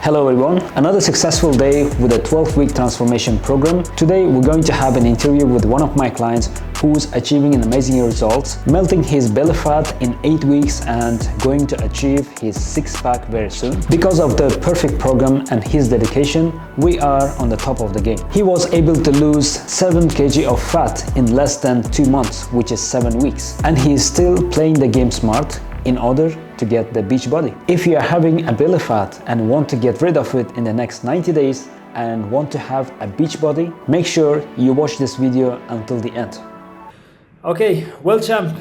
Hello everyone, another successful day with a 12-week transformation program. Today we're going to have an interview with one of my clients who's achieving an amazing results, melting his belly fat in 8 weeks and going to achieve his six-pack very soon. Because of the perfect program and his dedication, we are on the top of the game. He was able to lose 7 kg of fat in less than 2 months, which is 7 weeks. And he is still playing the game smart in order to get the beach body. If you are having a belly fat and want to get rid of it in the next 90 days and want to have a beach body, make sure you watch this video until the end. Okay, well champ,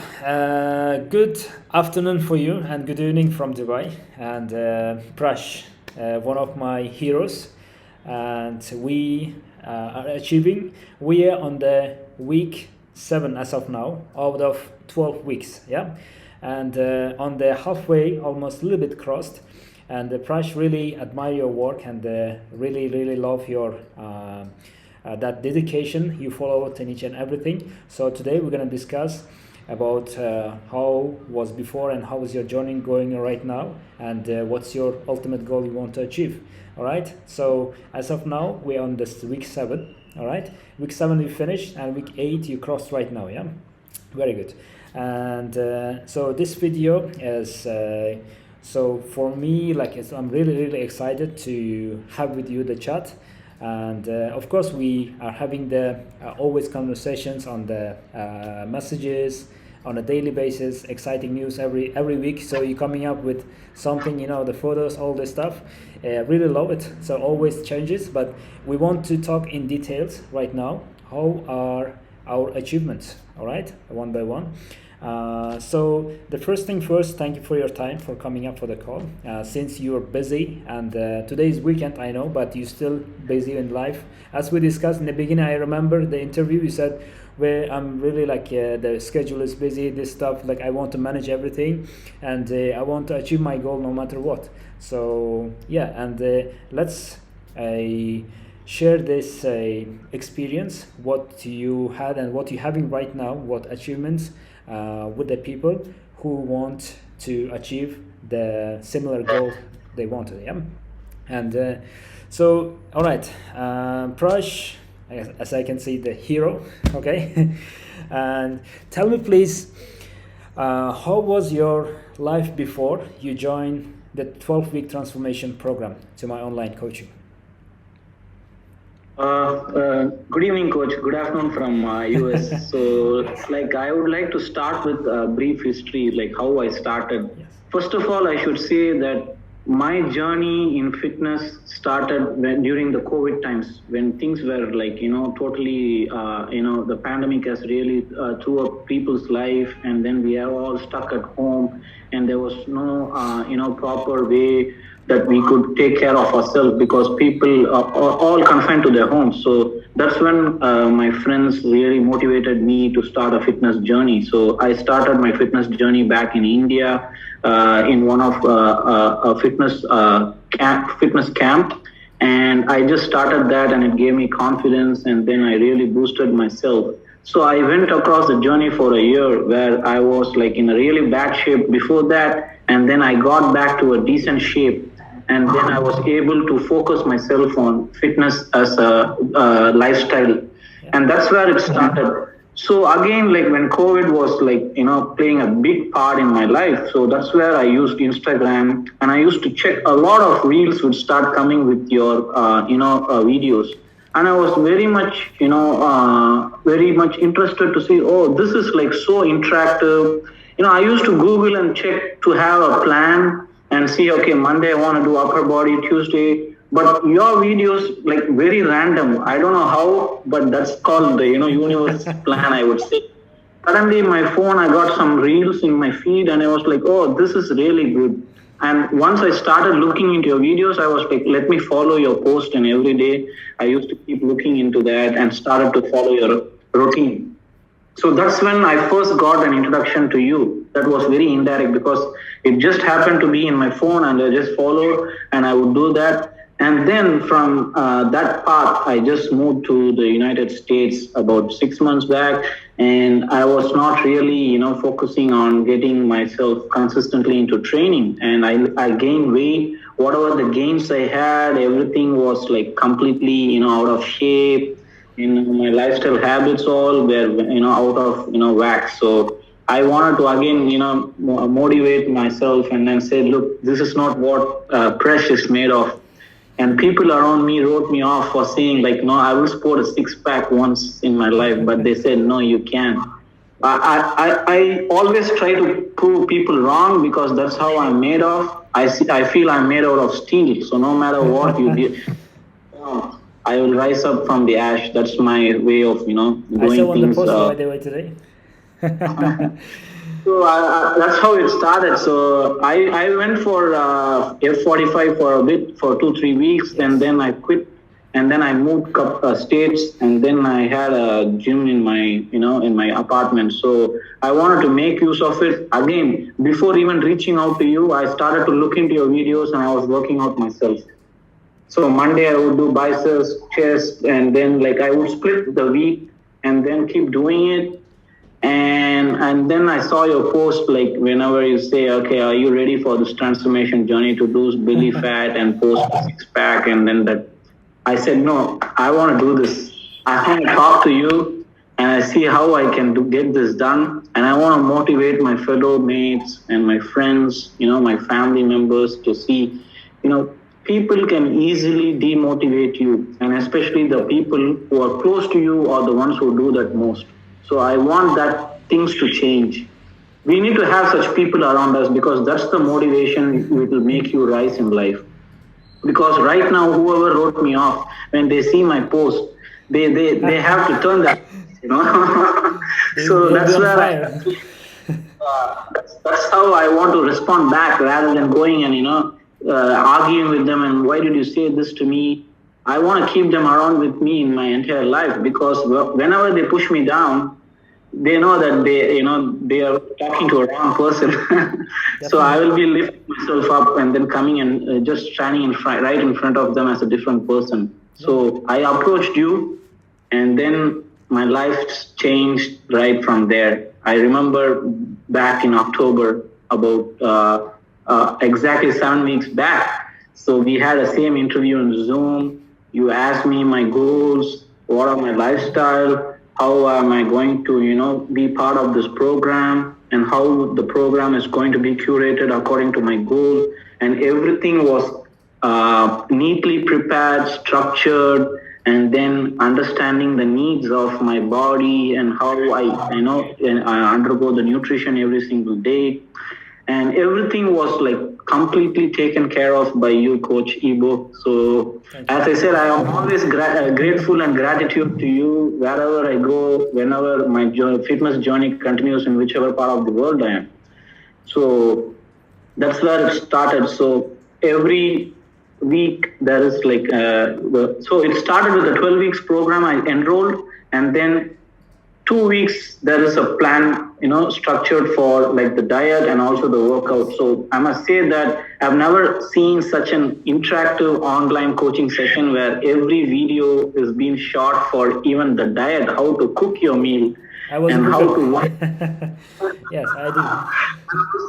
good afternoon for you and good evening from Dubai. And Prash, one of my heroes, and we are on the week 7 as of now out of 12 weeks, yeah. And on the halfway, almost a little bit crossed, and Prash, really admire your work and really love your that dedication you follow in each and everything. So today we're going to discuss about how was before and how is your journey going right now, and what's your ultimate goal you want to achieve. All right, so as of now we're on this week 7. All right, week 7 we finished and week 8 you crossed right now. Yeah, very good. And so this video is so for me, like, I'm really excited to have with you the chat. And of course we are having the always conversations on the messages on a daily basis, exciting news every week. So you're coming up with something, you know, the photos, all this stuff. Really love it. So always changes, but we want to talk in details right now. How are our achievements? All right, one by one. So the first thing first, thank you for your time for coming up for the call. Since you're busy and today is weekend, I know, but you're still busy in life. As we discussed in the beginning, I remember the interview you said, where I'm really like the schedule is busy, this stuff, like I want to manage everything and I want to achieve my goal no matter what. So yeah, and let's share this experience, what you had and what you're having right now, what achievements with the people who want to achieve the similar goal they wanted. Yeah. And so all right, Prash, as I can see, the hero. Okay. And tell me please, how was your life before you joined the 12-week transformation program to my online coaching? Good evening, coach. Good afternoon from US. So, like, I would like to start with a brief history, like how I started. Yes. First of all, I should say that my journey in fitness started during the COVID times, when things were like, totally, the pandemic has really threw up people's life, and then we are all stuck at home, and there was no, proper way that we could take care of ourselves because people are all confined to their homes. So that's when my friends really motivated me to start a fitness journey. So I started my fitness journey back in India in one of a fitness camp. And I just started that, and it gave me confidence, and then I really boosted myself. So I went across the journey for a year where I was like in a really bad shape before that, and then I got back to a decent shape. And then I was able to focus myself on fitness as a lifestyle. And that's where it started. So again, like when COVID was like, playing a big part in my life. So that's where I used Instagram, and I used to check a lot of reels would start coming with your, videos. And I was very much interested to see, oh, this is like so interactive. I used to Google and check to have a plan and see, okay, Monday I want to do upper body, Tuesday. But your videos, like very random. I don't know how, but that's called the, universe plan, I would say. Suddenly my phone, I got some reels in my feed, and I was like, oh, this is really good. And once I started looking into your videos, I was like, let me follow your post, and every day I used to keep looking into that and started to follow your routine. So that's when I first got an introduction to you. That was very indirect because it just happened to be in my phone, and I just followed and I would do that. And then from that path, I just moved to the United States about 6 months back. And I was not really, focusing on getting myself consistently into training. And I gained weight whatever the gains I had, everything was like completely, out of shape. My lifestyle habits all were, out of, whack. So I wanted to again, motivate myself and then say, look, this is not what Prash is made of. And people around me wrote me off for saying like, no, I will sport a six pack once in my life, but they said, no, you can't. I always try to prove people wrong because that's how I'm made of. I feel I'm made out of steel. So no matter what you do, I will rise up from the ash. That's my way of, I saw doing on the things. post by the way today. So that's how it started. So I went for F45 for a bit, for 2-3 weeks, and then I quit. And then I moved states, and then I had a gym in my apartment. So I wanted to make use of it. Again, before even reaching out to you, I started to look into your videos, and I was working out myself. So Monday I would do biceps, chest, and then like I would split the week and then keep doing it. And then I saw your post like whenever you say, okay, are you ready for this transformation journey to lose belly fat and post six pack, and then that I said, no, I want to do this. I want to talk to you and I see how I can get this done. And I want to motivate my fellow mates and my friends, my family members to see, people can easily demotivate you. And especially the people who are close to you are the ones who do that most. So I want that things to change. We need to have such people around us because that's the motivation which will make you rise in life. Because right now, whoever wrote me off, when they see my post, they have to turn that, So that's where that's how I want to respond back rather than going and arguing with them and why did you say this to me? I want to keep them around with me in my entire life because whenever they push me down, they know that they are talking to a wrong person. So I will be lifting myself up and then coming and just shining right in front of them as a different person. So I approached you, and then my life changed right from there. I remember back in October, about exactly 7 weeks back. So we had the same interview on Zoom. You asked me my goals, what are my lifestyle, how am I going to, be part of this program, and how the program is going to be curated according to my goal. And everything was neatly prepared, structured, and then understanding the needs of my body and how I undergo the nutrition every single day. And everything was like completely taken care of by you, Coach Ibo. So as I said, I am always grateful and gratitude to you wherever I go, whenever my fitness journey continues in whichever part of the world I am. So that's where it started. So every week there is like, so it started with a 12 weeks program. I enrolled, and then 2 weeks there is a plan structured for like the diet and also the workout. So I must say that I've never seen such an interactive online coaching session where every video is being shot for even the diet, how to cook your meal and how to Yes, I do.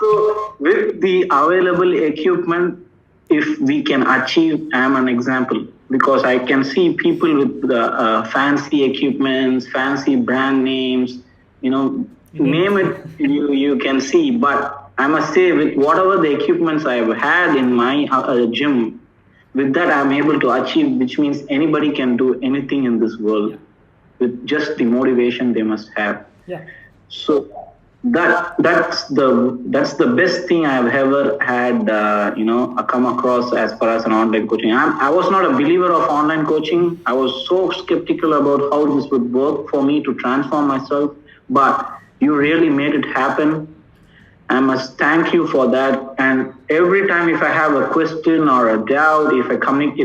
So with the available equipment, if we can achieve, I'm an example because I can see people with the fancy equipments, fancy brand names, name it, you can see. But I must say, with whatever the equipments I've had in my gym, with that I'm able to achieve, which means anybody can do anything in this world with just the motivation they must have. Yeah. So that's the best thing I've ever had, come across as far as an online coaching. I was not a believer of online coaching. I was so skeptical about how this would work for me to transform myself, but you really made it happen. I must thank you for that. And every time if I have a question or a doubt, if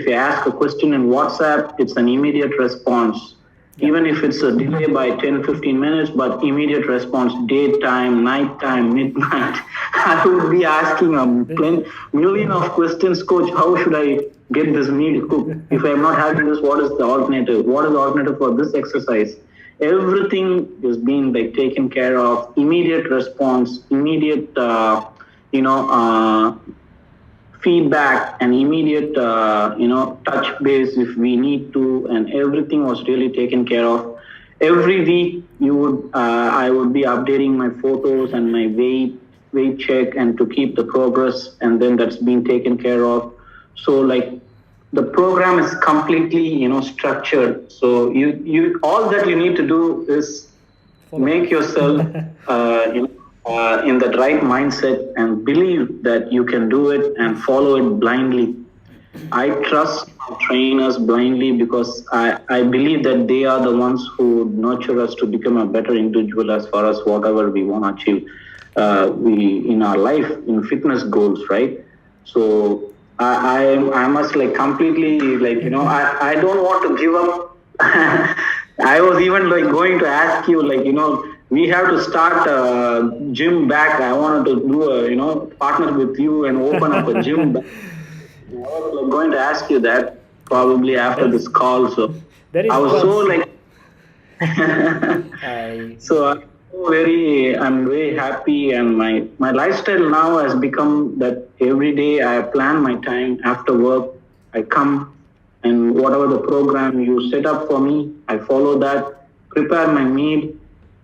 I ask a question in WhatsApp, it's an immediate response. Even if it's a delay by 10-15 minutes, but immediate response, daytime, nighttime, midnight. I would be asking a million of questions, Coach, how should I get this meal cooked? If I'm not having this, what is the alternative? What is the alternative for this exercise? Everything is being like taken care of, immediate response, immediate, feedback and immediate, touch base if we need to, and everything was really taken care of. Every week, I would be updating my photos and my weight check, and to keep the progress, and then that's been taken care of. So like the program is completely, structured. So you all that you need to do is make yourself, in the right mindset and believe that you can do it and follow it blindly. I trust trainers blindly because I believe that they are the ones who nurture us to become a better individual as far as whatever we want to achieve we in our life in fitness goals, right? So I must like completely I don't want to give up. I was even like going to ask you we have to start a gym back. I wanted to do a partner with you and open up a gym back. I was like going to ask you that probably after this call. So I was so like I'm very happy, and my lifestyle now has become that every day I plan my time after work. I come, and whatever the program you set up for me, I follow that, prepare my meal,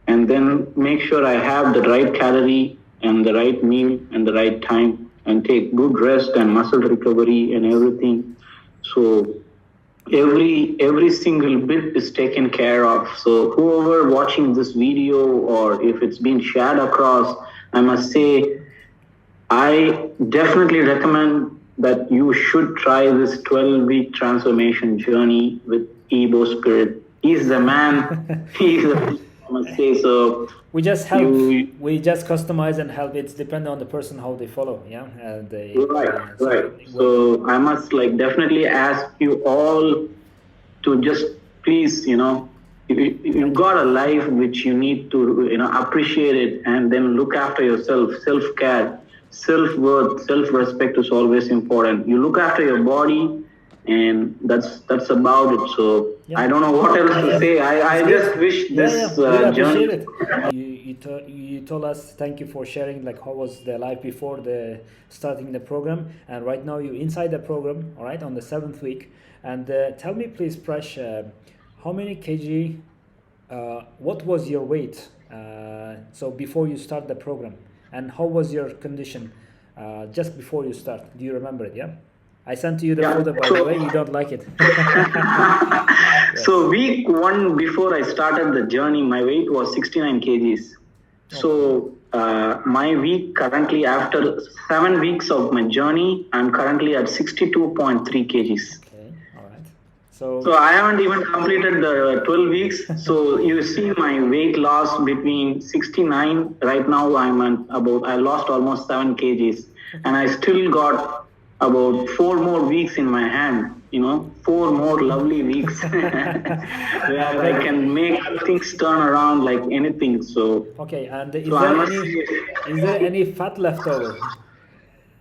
and then make sure I have the right calorie and the right meal and the right time, and take good rest and muscle recovery and everything. So every single bit is taken care of. So whoever watching this video, or if it's been shared across, I must say I definitely recommend that you should try this 12-week transformation journey with IBOSpirit. He's the man. He's the, I must say. So we just help. We just customize and help. It's dependent on the person how they follow. Yeah, right. So I must definitely ask you all to just please, you've got a life which you need to, appreciate it, and then look after yourself. Self-care, self-worth, self-respect is always important. You look after your body, and that's about it. So I don't know what else to say. I just wish this journey. You told us, thank you for sharing how was the life before the starting the program, and right now you're inside the program, all right, on the 7th week. And tell me please, Prash, how many kg, what was your weight so before you start the program, and how was your condition just before you start? Do you remember it? Yeah, I sent you the photo, by the way. You don't like it. Yes. So week 1 before I started the journey, my weight was 69 kgs. So my week currently, after 7 weeks of my journey, I'm currently at 62.3 kgs. Okay, all right. So I haven't even completed the 12 weeks. So you see my weight loss between 69. Right now I'm at I lost almost 7 kgs, and I still got about 4 more weeks in my hand. 4 more lovely weeks where I can make things turn around like anything. So okay, and is there any fat left over?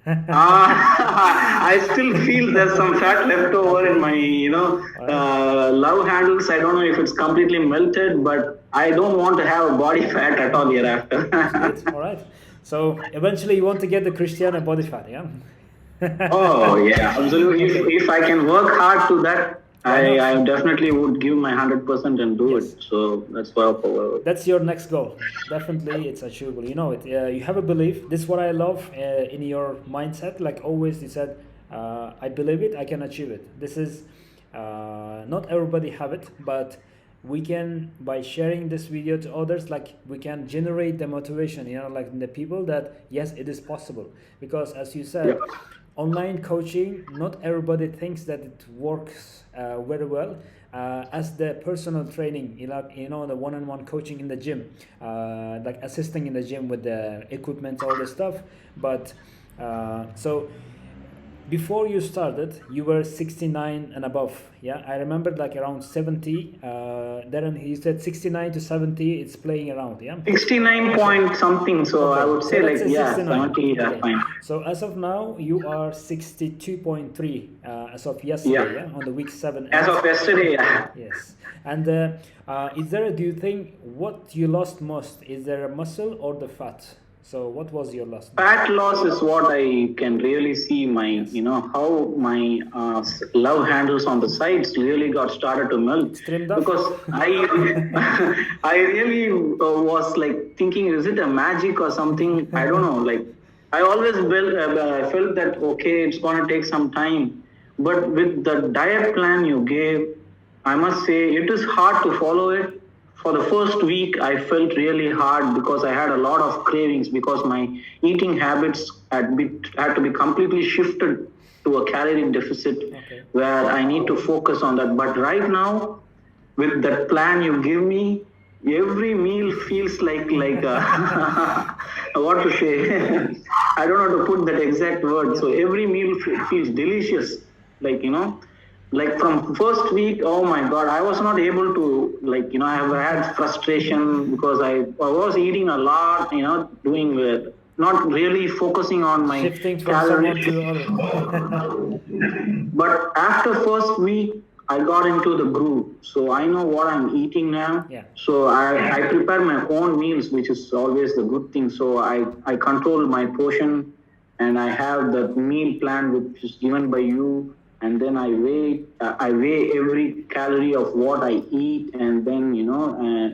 I still feel there's some fat left over in my love handles. I don't know if it's completely melted, but I don't want to have a body fat at all hereafter. All right. So eventually you want to get the Cristiano body fat, yeah? Oh yeah, absolutely. If I can work hard to that, I definitely would give my 100% and do it. So that's what. That's your next goal. Definitely, it's achievable. You know it. You have a belief. This is what I love in your mindset. Like always, you said, "I believe it. I can achieve it." This is not everybody have it, but we can, by sharing this video to others, we can generate the motivation. The people that yes, it is possible. Because as you said. Yeah. Online coaching, not everybody thinks that it works very well as the personal training, the one-on-one coaching in the gym, assisting in the gym with the equipment, all the stuff. But so before you started, you were 69 and above. Yeah, I remembered around 70. Then he said 69 to 70. It's playing around. Yeah, 69 point something. So okay. I would say 70. Okay. Fine. So as of now, you are 62.3 as of yesterday. Yeah, on the week 7. As of yesterday. Yeah. Yes. And do you think what you lost most? Is there a muscle or the fat? So what was your loss? Fat loss is what I can really see how my love handles on the sides really got started to melt, It's trimmed off? because I really was like thinking, is it a magic or something? I don't know. Like I always felt that okay, it's gonna take some time, but with the diet plan you gave, I must say it is hard to follow it. For the first week, I felt really hard because I had a lot of cravings because my eating habits had to be completely shifted to a calorie deficit, Okay. where I need to focus on that. But right now, with that plan you give me, every meal feels like what to say? I don't know how to put that exact word. So every meal feels delicious, like like from first week. Oh my god, I was not able to, I have had frustration because I was eating a lot, doing not really focusing on my Shifting from someone calories. to other. But after first week, I got into the groove. So I know what I'm eating now. Yeah. So I prepare my own meals, which is always the good thing. So I control my portion, and I have the meal plan which is given by you. And then I weigh every calorie of what I eat, and then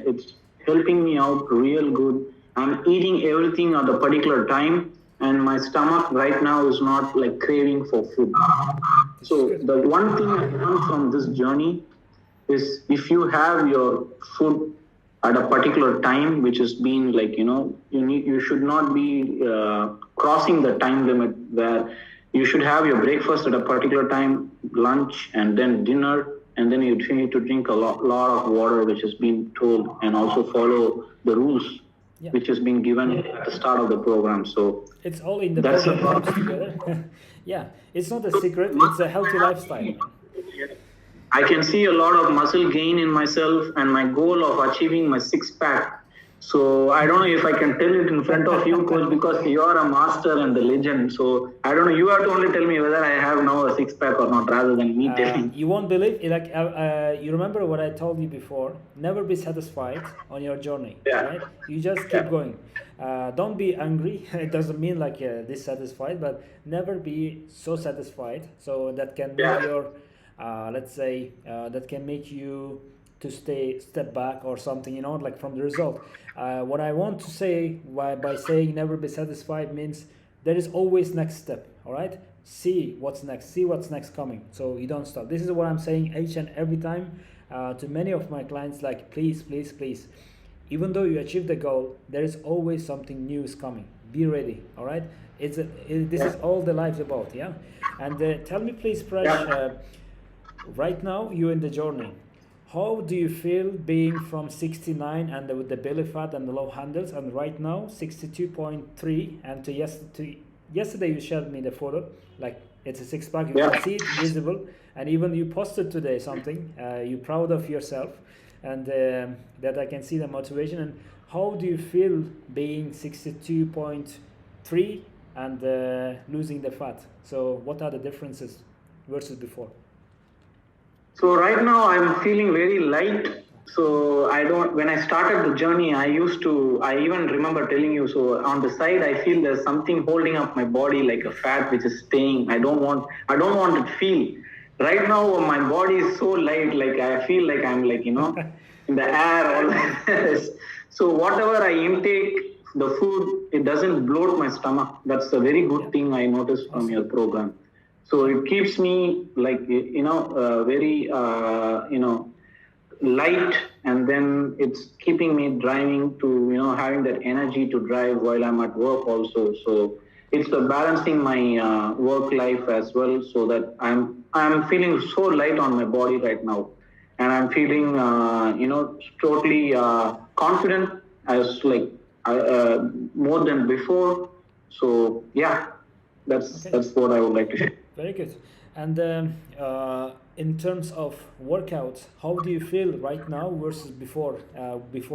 it's helping me out real good. I'm eating everything at a particular time, and my stomach right now is not like craving for food. So the one thing I learned from this journey is, if you have your food at a particular time, which has been you should not be crossing the time limit, where you should have your breakfast at a particular time, lunch, and then dinner, and then you need to drink a lot of water, which has been told, and also follow the rules which has been given at the start of the program. So it's all in the that's program comes together. Yeah, it's not a secret. It's a healthy lifestyle. I can see a lot of muscle gain in myself, and my goal of achieving my six-pack. So I don't know if I can tell it in front of you, coach, because you are a master and the legend. So I don't know. You have to only tell me whether I have now a six-pack or not, rather than me telling. You won't believe it. You remember what I told you before? Never be satisfied on your journey. Yeah. Right? You just keep going. Don't be angry. It doesn't mean like dissatisfied, but never be so satisfied. So that can make your, let's say, that can make you to step back or something, like from the result. What I want to say by saying never be satisfied means there is always next step. All right, see what's next coming, so you don't stop. This is what I'm saying each and every time to many of my clients, like please, even though you achieve the goal, there is always something new is coming. Be ready. All right, this is all the life's about. Yeah. And tell me please, Prash, right now you're in the journey. How do you feel being from 69 and with the belly fat and the low handles, and right now 62.3, and to yesterday you shared me the photo, like it's a six-pack, you can see it visible, and even you posted today something, you're proud of yourself, and that I can see the motivation. And how do you feel being 62.3 and losing the fat? So what are the differences versus before? So right now I'm feeling very light. So when I started the journey, I even remember telling you, so on the side, I feel there's something holding up my body, like a fat, which is staying. I don't want to feel. Right now, my body is so light, like I feel like I'm in the air, all this. So whatever I intake, the food, it doesn't bloat my stomach. That's a very good thing I noticed from your program. So it keeps me very light, and then it's keeping me driving to having that energy to drive while I'm at work also. So it's balancing my work life as well, so that I'm feeling so light on my body right now, and I'm feeling totally confident as more than before. So yeah, that's what I would like to share. Very good. And in terms of workouts, how do you feel right now versus before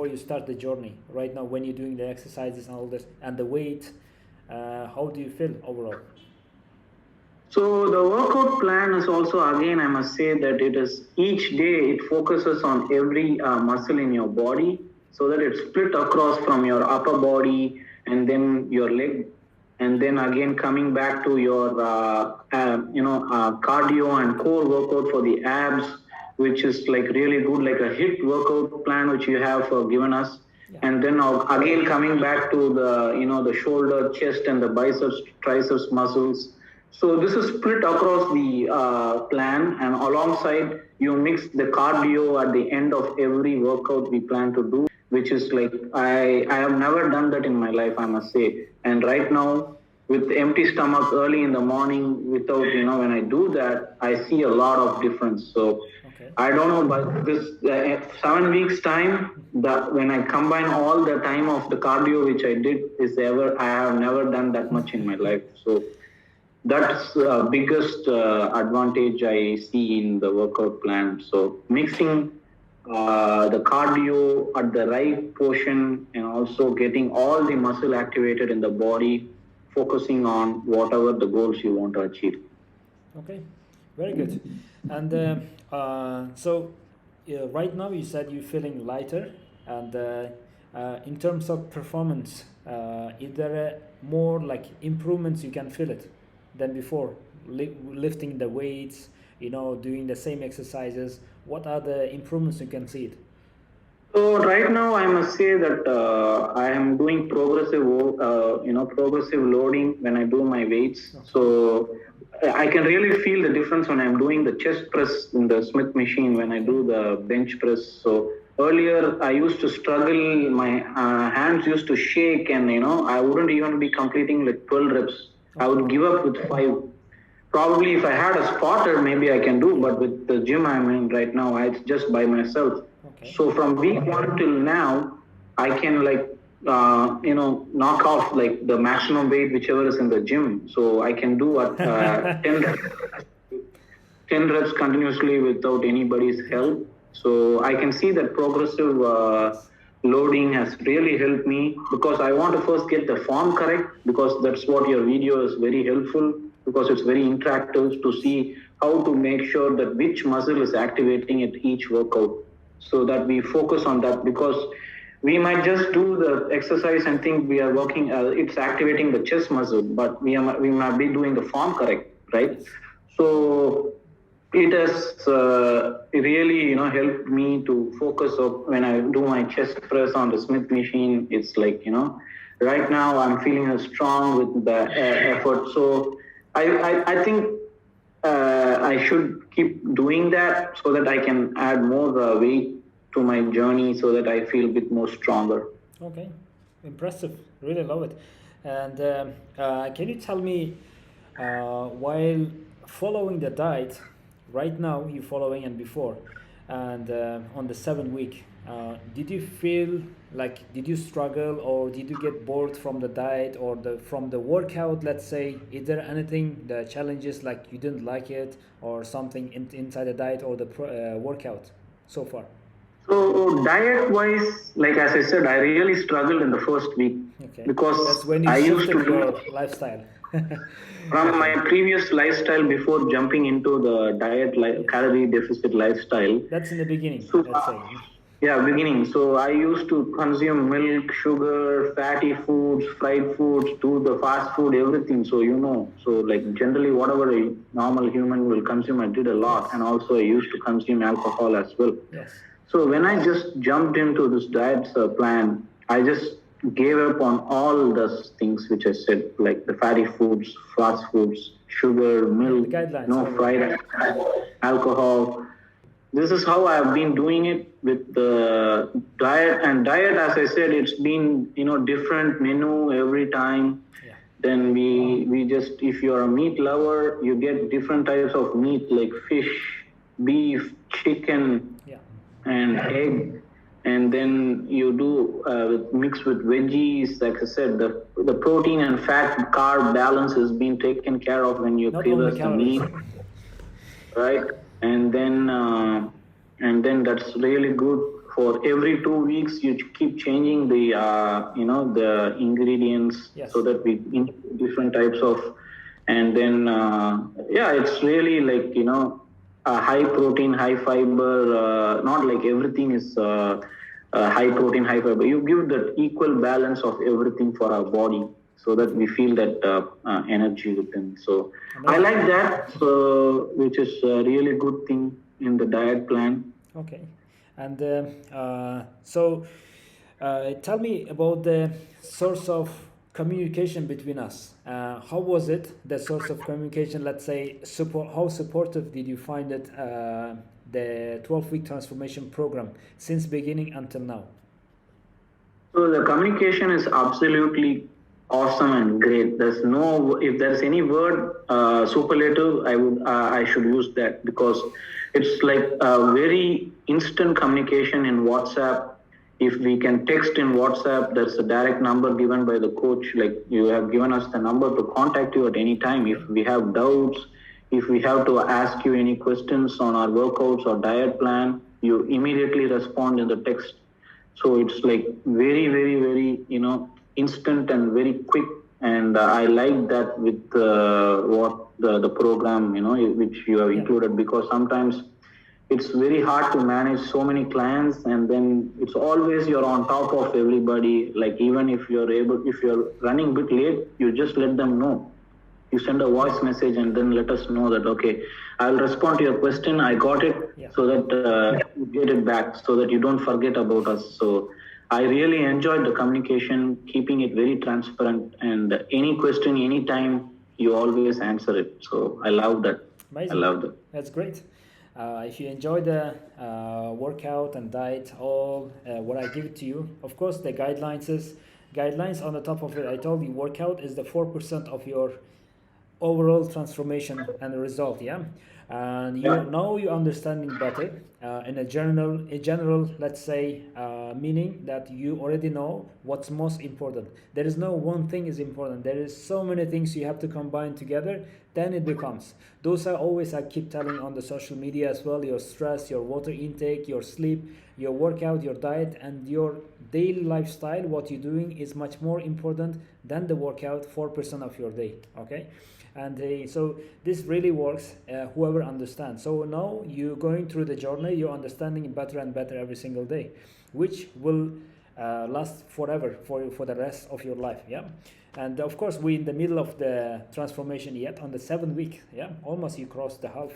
you start the journey? Right now, when you're doing the exercises and all this, and the weight, how do you feel overall? So the workout plan is also, again, I must say that it is each day it focuses on every muscle in your body, so that it's split across from your upper body and then your leg, and then again coming back to your cardio and core workout for the abs, which is like really good, like a HIIT workout plan which you have given us. Yeah. And then again coming back to the shoulder, chest, and the biceps, triceps muscles. So this is split across the plan, and alongside you mix the cardio at the end of every workout we plan to do, which is like I have never done that in my life, I must say. And right now, with empty stomach early in the morning, without when I do that, I see a lot of difference. So okay. I don't know, but this 7 weeks time, when I combine all the time of the cardio which I did, I have never done that much in my life. So that's the biggest advantage I see in the workout plan. So mixing the cardio at the right portion, and also getting all the muscle activated in the body, focusing on whatever the goals you want to achieve. Okay, very good. And so right now you said you're feeling lighter, and in terms of performance, is there more like improvements you can feel it than before? Lifting the weights, doing the same exercises. What are the improvements you can see it? So right now, I must say that I am doing progressive loading when I do my weights. Okay. So I can really feel the difference when I'm doing the chest press in the Smith machine, when I do the bench press. So earlier, I used to struggle. My hands used to shake, and I wouldn't even be completing like 12 reps. Okay. I would give up with 5. Probably if I had a spotter, maybe I can do, but with the gym I'm in right now, it's just by myself. Okay. So from week 1 till now, I can knock off like the maximum weight whichever is in the gym. So I can do 10 reps continuously without anybody's help. So I can see that progressive loading has really helped me, because I want to first get the form correct, because that's what your video is very helpful, because it's very interactive to see how to make sure that which muscle is activating at each workout, so that we focus on that. Because we might just do the exercise and think we are working, it's activating the chest muscle, but we might be doing the form correct, right? So it has really helped me to focus up when I do my chest press on the Smith machine. It's like right now I'm feeling strong with the effort. So I think I should keep doing that, so that I can add more weight to my journey, so that I feel a bit more stronger. Okay, impressive. Really love it. And can you tell me, while following the diet, right now you're following and before, and on the 7 week, did you feel like, did you struggle, or did you get bored from the diet or from the workout, let's say? Is there anything, the challenges, like you didn't like it, or something inside the diet or the workout so far? So diet wise, like as I said, I really struggled in the first week. Okay. Because that's when you shifted your lifestyle. From my previous lifestyle before jumping into the diet, calorie deficit lifestyle. That's in the beginning, so, let's say. Yeah, beginning. So I used to consume milk, sugar, fatty foods, fried foods, do the fast food, everything. So so like generally whatever a normal human will consume, I did a lot. Yes. And also I used to consume alcohol as well. Yes. So when I just jumped into this diet plan, I just gave up on all those things which I said, like the fatty foods, fast foods, sugar, milk, no fried alcohol. This is how I have been doing it with the diet. And diet, as I said, it's been different menu every time. Yeah. Then we just, if you're a meat lover, you get different types of meat like fish, beef, chicken, and egg. And then you do mix with veggies. Like I said, the protein and fat carb balance is being taken care of when you privilege the meat, right? And then that's really good. For every 2 weeks, you keep changing the the ingredients. Yes. So that we different types of, and then it's really like high protein, high fiber. Not like everything is high protein, high fiber. You give that equal balance of everything for our body so that we feel that energy within. So I like that, which is a really good thing in the diet plan. Okay. And so tell me about the source of communication between us. How was it, the source of communication? Let's say, how supportive did you find it, the 12-week transformation program, since beginning until now? So the communication is absolutely awesome and great. There's no, if there's any word superlative, I should use that, because it's like a very instant communication in WhatsApp. If we can text in WhatsApp, there's a direct number given by the coach. Like, you have given us the number to contact you at any time. If we have doubts, if we have to ask you any questions on our workouts or diet plan, you immediately respond in the text. So it's like very, very, very, instant and very quick. And I like that with what the program, which you have included, because sometimes it's very hard to manage so many clients, and then it's always you're on top of everybody. Like, even if you're running a bit late, you just let them know. You send a voice message and then let us know that, okay, I'll respond to your question. I got it, so that you get it back, so that you don't forget about us. So I really enjoyed the communication, keeping it very transparent, and any question, anytime, you always answer it. So I love that. Amazing. I love that. That's great. If you enjoy the workout and diet, all what I give it to you, of course, the guidelines on the top of it. I told you, workout is the 4% of your overall transformation and the result. And now you're understanding better in a general, let's say, meaning that you already know what's most important. There is no one thing is important. There is so many things you have to combine together. Then it becomes. Those are always, I keep telling on the social media as well, your stress, your water intake, your sleep, your workout, your diet, and your daily lifestyle, what you're doing is much more important than the workout, 4% of your day, okay? And so this really works, whoever understands. So now you're going through the journey, you're understanding it better and better every single day, which will last forever for the rest of your life, And of course, we're in the middle of the transformation yet, on the 7th week, almost you crossed the half.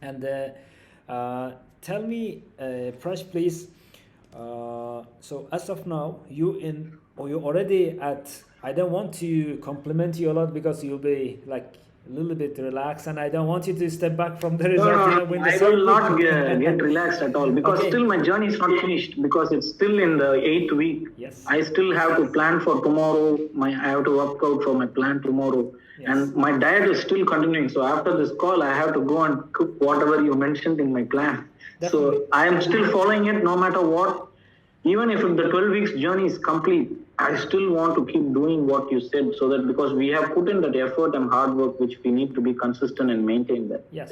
And tell me, Prash, please, so as of now, you're already at, I don't want to compliment you a lot because you'll be like a little bit relaxed, and I don't want you to step back from the result. I will not get relaxed at all, because still my journey is not finished, because it's still in the 8th week. Yes. I still have to plan for tomorrow. I have to work out for my plan tomorrow. Yes. And my diet is still continuing. So after this call, I have to go and cook whatever you mentioned in my plan. Definitely. So I am still following it no matter what. Even if the 12 weeks journey is complete, I still want to keep doing what you said, so that, because we have put in that effort and hard work, which we need to be consistent and maintain that. Yes.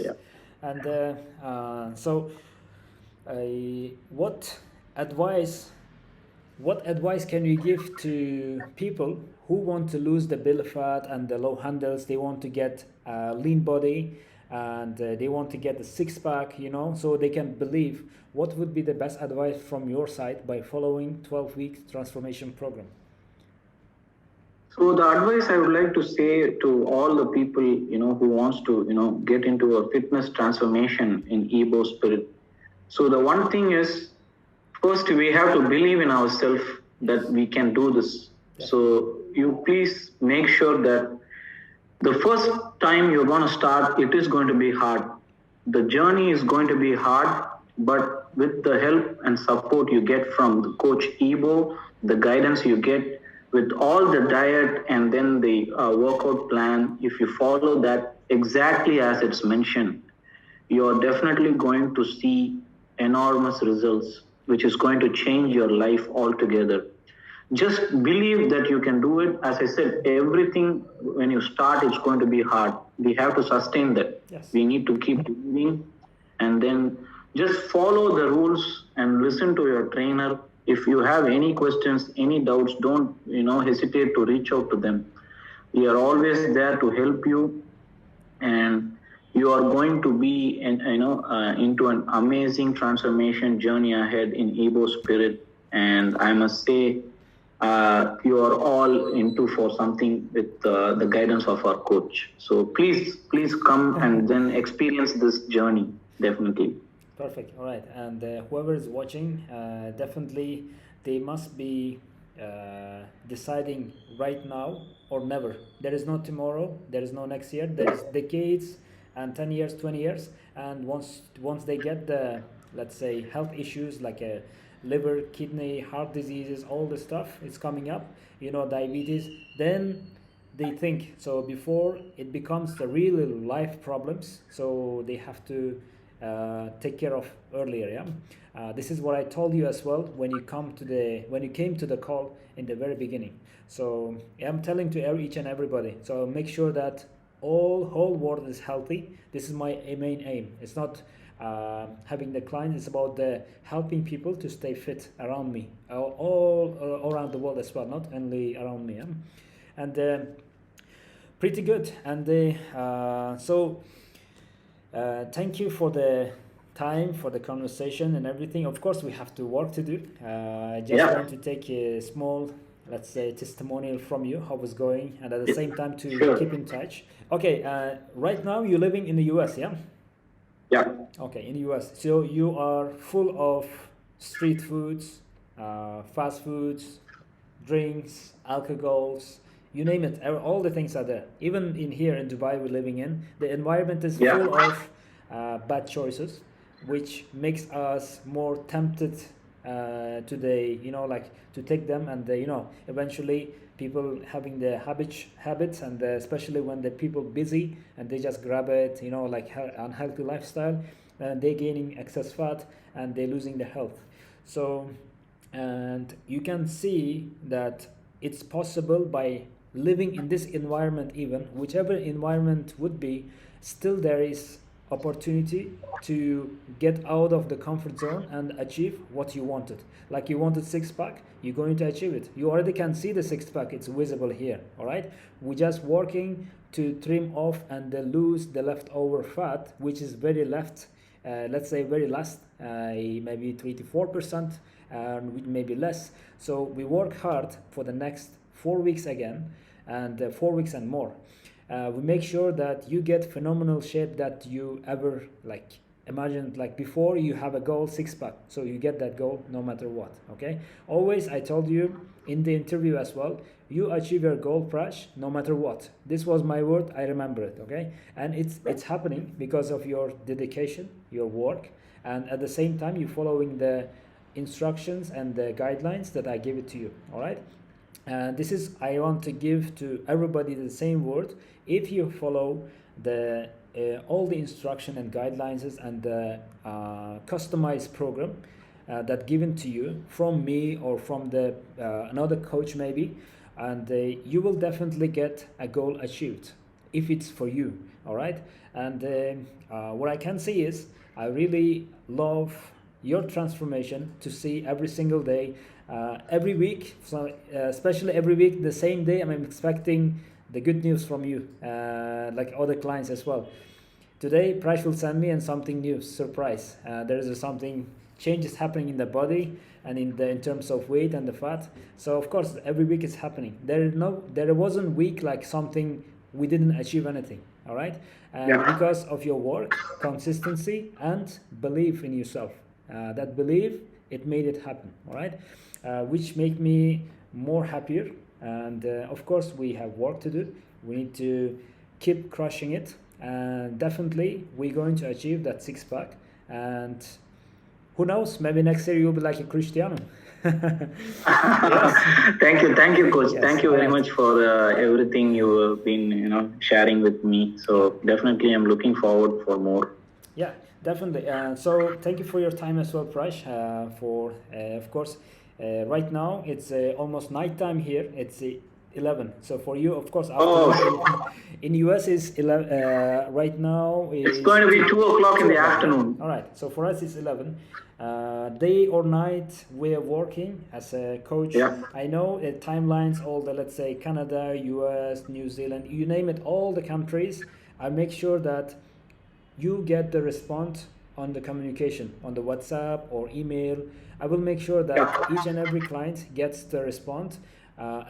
And so what advice can you give to people who want to lose the belly fat and the low handles? They want to get a lean body, and they want to get the six-pack, so they can believe. What would be the best advice from your side by following 12-week transformation program? So the advice I would like to say to all the people, who wants to, get into a fitness transformation in IBOSpirit. So the one thing is, first we have to believe in ourselves that we can do this. Yeah. So you please make sure that the first time you're going to start, it is going to be hard. The journey is going to be hard, but with the help and support you get from the coach Ibo, the guidance you get with all the diet and then the workout plan, if you follow that exactly as it's mentioned, you're definitely going to see enormous results, which is going to change your life altogether. Just believe that you can do it. As I said, everything when you start, it's going to be hard. We have to sustain that. Yes. We need to keep doing, and then just follow the rules and listen to your trainer. If you have any questions, any doubts, don't hesitate to reach out to them. We are always there to help you, and you are going to be into an amazing transformation journey ahead in IBOSpirit. and I must say, you are all into for something with the guidance of our coach. So please come and then experience this journey, definitely. Perfect. All right. And whoever is watching, definitely they must be deciding right now or never. There is no tomorrow. There is no next year. There is decades and 10 years, 20 years. And once they get the, let's say, health issues like liver, kidney, heart diseases, all the stuff is coming up, diabetes, then they think. So before it becomes the real life problems, so they have to take care of earlier. Yeah, this is what I told you as well when you came to the call in the very beginning. So I'm telling to each and everybody. So make sure that whole world is healthy. This is my main aim. It's not having the client. It's about the helping people to stay fit around me, all around the world as well, not only around me. Yeah? And pretty good. And so. Thank you for the time, for the conversation and everything. Of course, we have to work to do. I just want to take a small, let's say, testimonial from you, how it's going, and at the same time to keep in touch. Okay, right now you're living in the US, yeah? Yeah. Okay, in the US. So you are full of street foods, fast foods, drinks, alcohols, you name it, all the things are there. Even in here in Dubai we're living in, the environment is full of bad choices, which makes us more tempted to take them, and eventually people having the habits, and especially when the people busy and they just grab it, like unhealthy lifestyle, and they're gaining excess fat and they're losing their health. So, and you can see that it's possible by living in this environment. Even whichever environment would be, still there is opportunity to get out of the comfort zone and achieve what you wanted. Like you wanted six-pack, you're going to achieve it. You already can see the six-pack, it's visible here. All right, we're just working to trim off and lose the leftover fat, which is very let's say very last, maybe 3 to 4%, maybe less. So we work hard for the next 4 weeks again, and 4 weeks and more. We make sure that you get phenomenal shape that you ever imagined. Like before, you have a goal, six-pack, so you get that goal no matter what. Okay, always I told you in the interview as well, you achieve your goal, Prash, no matter what. This was my word, I remember it. Okay, and it's happening because of your dedication, your work, and at the same time you following the instructions and the guidelines that I give it to you. All right. This is, I want to give to everybody the same word. If you follow the all the instruction and guidelines and the customized program that given to you from me or from the another coach maybe, and you will definitely get a goal achieved if it's for you. All right. And what I can say is I really love your transformation to see every single day. Every week, so especially every week, the same day, I'm expecting the good news from you, like other clients as well. Today, Prash will send me and something new, surprise. There is something changes happening in the body and in terms of weight and the fat. So of course, every week is happening. There wasn't week like something we didn't achieve anything. All right, and because of your work, consistency, and belief in yourself, that belief, it made it happen. All right. Which make me more happier, and of course we have work to do. We need to keep crushing it, and definitely we're going to achieve that six-pack, and who knows, maybe next year you'll be like a Cristiano. Yes. Thank you, coach. Yes. Thank you very much for everything you have been sharing with me. So definitely I'm looking forward for more. Yeah, definitely. So thank you for your time as well, Prash, for of course. Right now it's almost nighttime here. It's 11. So for you, of course, in US is 11. Right now it's going to be 2 o'clock in the afternoon. All right. So for us it's 11. Day or night we are working as a coach. Yeah. I know timelines. All the, let's say, Canada, US, New Zealand, you name it, all the countries. I make sure that you get the response on the communication on the WhatsApp or email. I will make sure that each and every client gets the response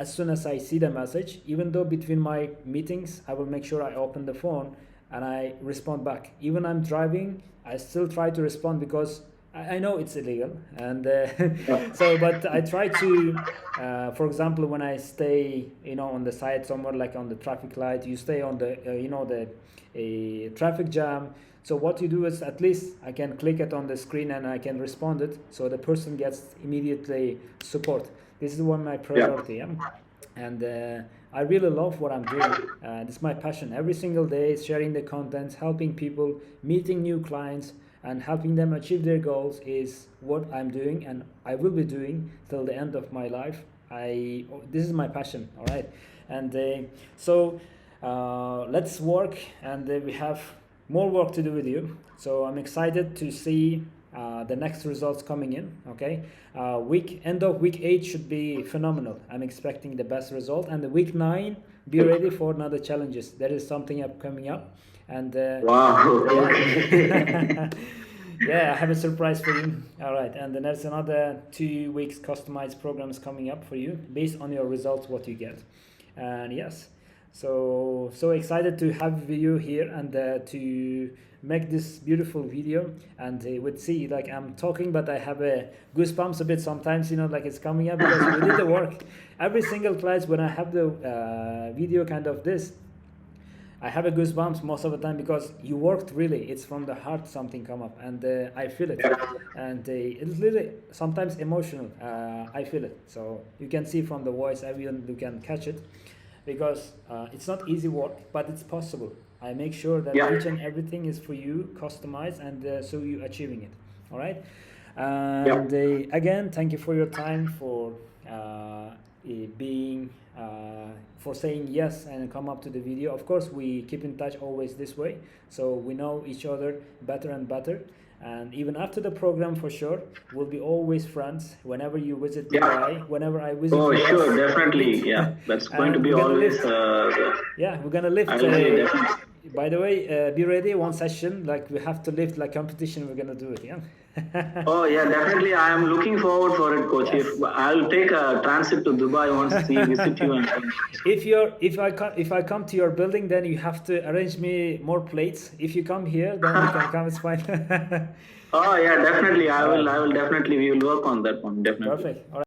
as soon as I see the message. Even though between my meetings, I will make sure I open the phone and I respond back. Even I'm driving, I still try to respond because I know it's illegal, and but I try to, for example, when I stay, on the side somewhere like on the traffic light, you stay on the, the traffic jam. So what you do is at least I can click it on the screen and I can respond it, so the person gets immediately support. This is one my priority, yeah. And I really love what I'm doing. This is my passion. Every single day, sharing the content, helping people, meeting new clients, and helping them achieve their goals is what I'm doing, and I will be doing till the end of my life. This is my passion, all right? And so let's work, and we have more work to do with you. So I'm excited to see the next results coming in, okay? End of week 8 should be phenomenal. I'm expecting the best result, and the week 9, be ready for another challenges. There is something coming up. And wow. Yeah, I have a surprise for you. All right, and then there's another 2 weeks customized programs coming up for you based on your results, what you get. And yes, so excited to have you here and to make this beautiful video. And would see, like, I'm talking, but I have goosebumps a bit sometimes, like it's coming up because we did the work. Every single class when I have the video kind of this, I have a goosebumps most of the time because you worked really. It's from the heart something come up, and I feel it, and it's really sometimes emotional. I feel it, so you can see from the voice, everyone you can catch it, because it's not easy work, but it's possible. I make sure that each and everything is for you, customized, and so you achieving it. All right, and again, thank you for your time, for being. For saying yes and come up to the video. Of course, we keep in touch always this way, so we know each other better and better. And even after the program, for sure, we'll be always friends. Whenever you visit Dubai, whenever I visit. Oh, sure, definitely. Yeah, that's going to be always. Yeah, we're gonna lift. By the way, be ready. One session, like we have to lift like competition. We're gonna do it. Yeah. Oh yeah, definitely. I am looking forward for it, coach. Yes. If I'll take a transit to Dubai once we visit you. And if I come to your building, then you have to arrange me more plates. If you come here, then you can come. It's fine. Oh yeah, definitely. I will definitely. We will work on that one. Definitely. Perfect. All right.